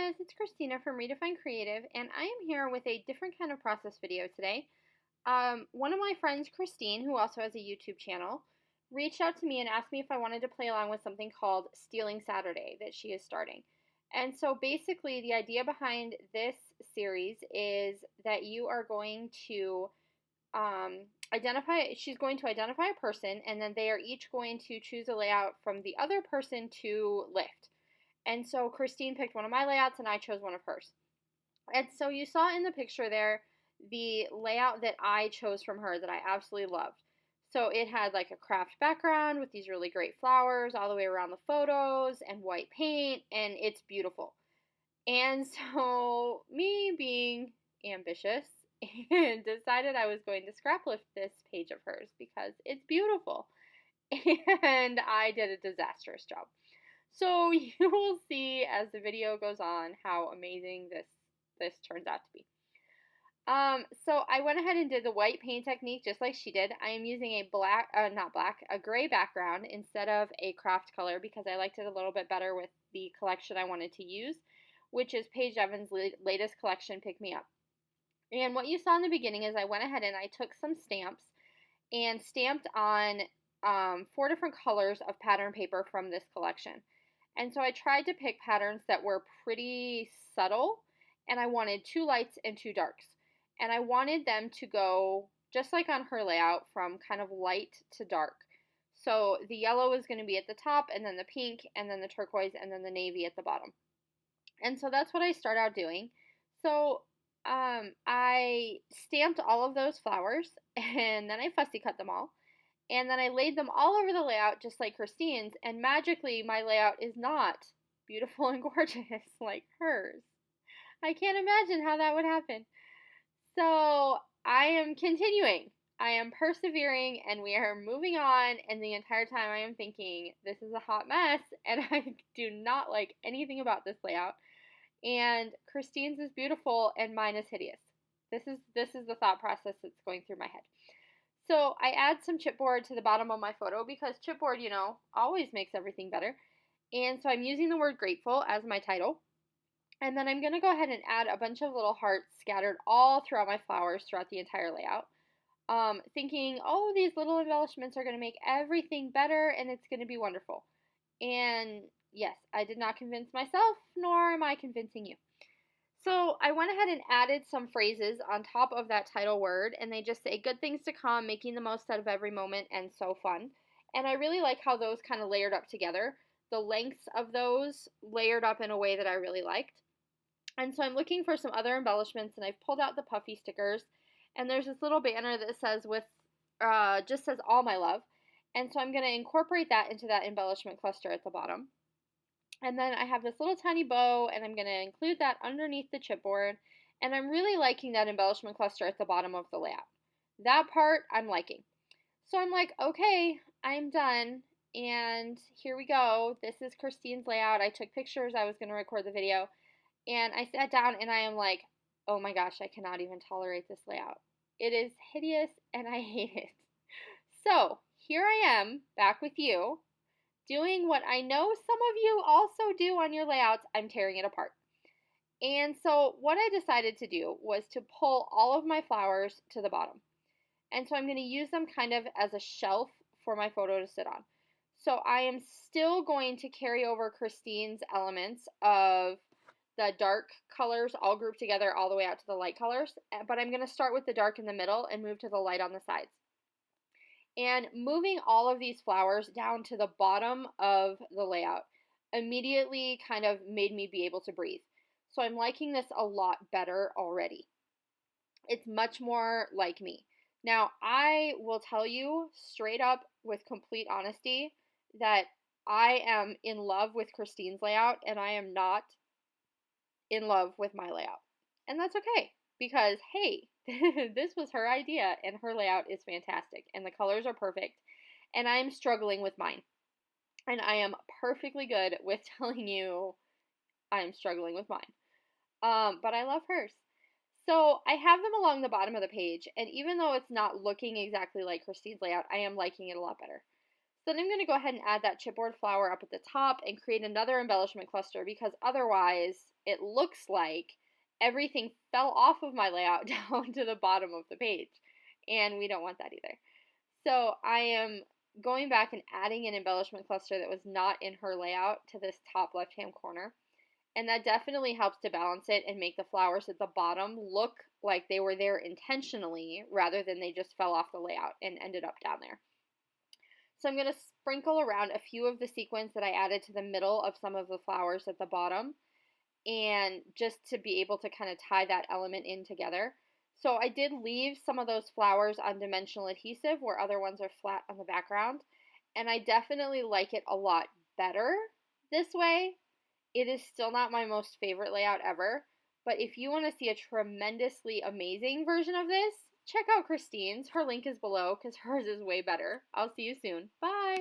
guys, it's Christina from Redefine Creative, and I am here with a different kind of process video today. One of my friends, Christine, who also has a YouTube channel, reached out to me and asked me if I wanted to play along with something called Stealing Saturday that she is starting. And so basically, the idea behind this series is that you are going to she's going to identify a person, and then they are each going to choose a layout from the other person to lift. And so Christine picked one of my layouts and I chose one of hers. And so you saw in the picture there the layout that I chose from her that I absolutely loved. So it had like a craft background with these really great flowers all the way around the photos and white paint, and it's beautiful. And so me being ambitious and decided I was going to scraplift this page of hers because it's beautiful. And I did a disastrous job. So you will see as the video goes on how amazing this turns out to be. So I went ahead and did the white paint technique just like she did. I am using a gray background instead of a craft color because I liked it a little bit better with the collection I wanted to use, which is Paige Evans' latest collection, Pick Me Up. And what you saw in the beginning is I went ahead and I took some stamps and stamped on 4 different colors of pattern paper from this collection. And so I tried to pick patterns that were pretty subtle, and I wanted 2 lights and 2 darks. And I wanted them to go, just like on her layout, from kind of light to dark. So the yellow is going to be at the top, and then the pink, and then the turquoise, and then the navy at the bottom. And so that's what I start out doing. So I stamped all of those flowers, and then I fussy cut them all. And then I laid them all over the layout just like Christine's, and magically my layout is not beautiful and gorgeous like hers. I can't imagine how that would happen. So I am continuing. I am persevering, and we are moving on, and the entire time I am thinking, this is a hot mess, and I do not like anything about this layout. And Christine's is beautiful, and mine is hideous. This is the thought process that's going through my head. So I add some chipboard to the bottom of my photo because chipboard, always makes everything better. And so I'm using the word grateful as my title. And then I'm going to go ahead and add a bunch of little hearts scattered all throughout my flowers throughout the entire layout. Thinking, oh, these little embellishments are going to make everything better and it's going to be wonderful. And yes, I did not convince myself, nor am I convincing you. So I went ahead and added some phrases on top of that title word, and they just say good things to come, making the most out of every moment, and so fun. And I really like how those kind of layered up together. The lengths of those layered up in a way that I really liked. And so I'm looking for some other embellishments, and I've pulled out the puffy stickers, and there's this little banner that says just says all my love. And so I'm going to incorporate that into that embellishment cluster at the bottom. And then I have this little tiny bow, and I'm going to include that underneath the chipboard. And I'm really liking that embellishment cluster at the bottom of the layout. That part I'm liking. So I'm like, okay, I'm done. And here we go. This is Christine's layout. I took pictures. I was going to record the video. And I sat down, and I am like, oh my gosh, I cannot even tolerate this layout. It is hideous, and I hate it. So here I am, back with you, doing what I know some of you also do on your layouts. I'm tearing it apart. And so what I decided to do was to pull all of my flowers to the bottom. And so I'm going to use them kind of as a shelf for my photo to sit on. So I am still going to carry over Christine's elements of the dark colors all grouped together all the way out to the light colors. But I'm going to start with the dark in the middle and move to the light on the sides. And moving all of these flowers down to the bottom of the layout immediately kind of made me be able to breathe. So I'm liking this a lot better already. It's much more like me. Now, I will tell you straight up with complete honesty that I am in love with Christine's layout and I am not in love with my layout. And that's okay because, hey, this was her idea, and her layout is fantastic, and the colors are perfect, and I am struggling with mine. And I am perfectly good with telling you I am struggling with mine. But I love hers. So I have them along the bottom of the page, and even though it's not looking exactly like Christine's layout, I am liking it a lot better. then I'm going to go ahead and add that chipboard flower up at the top and create another embellishment cluster, because otherwise it looks like everything fell off of my layout down to the bottom of the page, and we don't want that either. So I am going back and adding an embellishment cluster that was not in her layout to this top left-hand corner. And that definitely helps to balance it and make the flowers at the bottom look like they were there intentionally rather than they just fell off the layout and ended up down there. So I'm going to sprinkle around a few of the sequins that I added to the middle of some of the flowers at the bottom, and just to be able to kind of tie that element in together. So I did leave some of those flowers on dimensional adhesive where other ones are flat on the background, and I definitely like it a lot better this way. It is still not my most favorite layout ever, but if you want to see a tremendously amazing version of this, check out Christine's. Her link is below because hers is way better. I'll see you soon. Bye!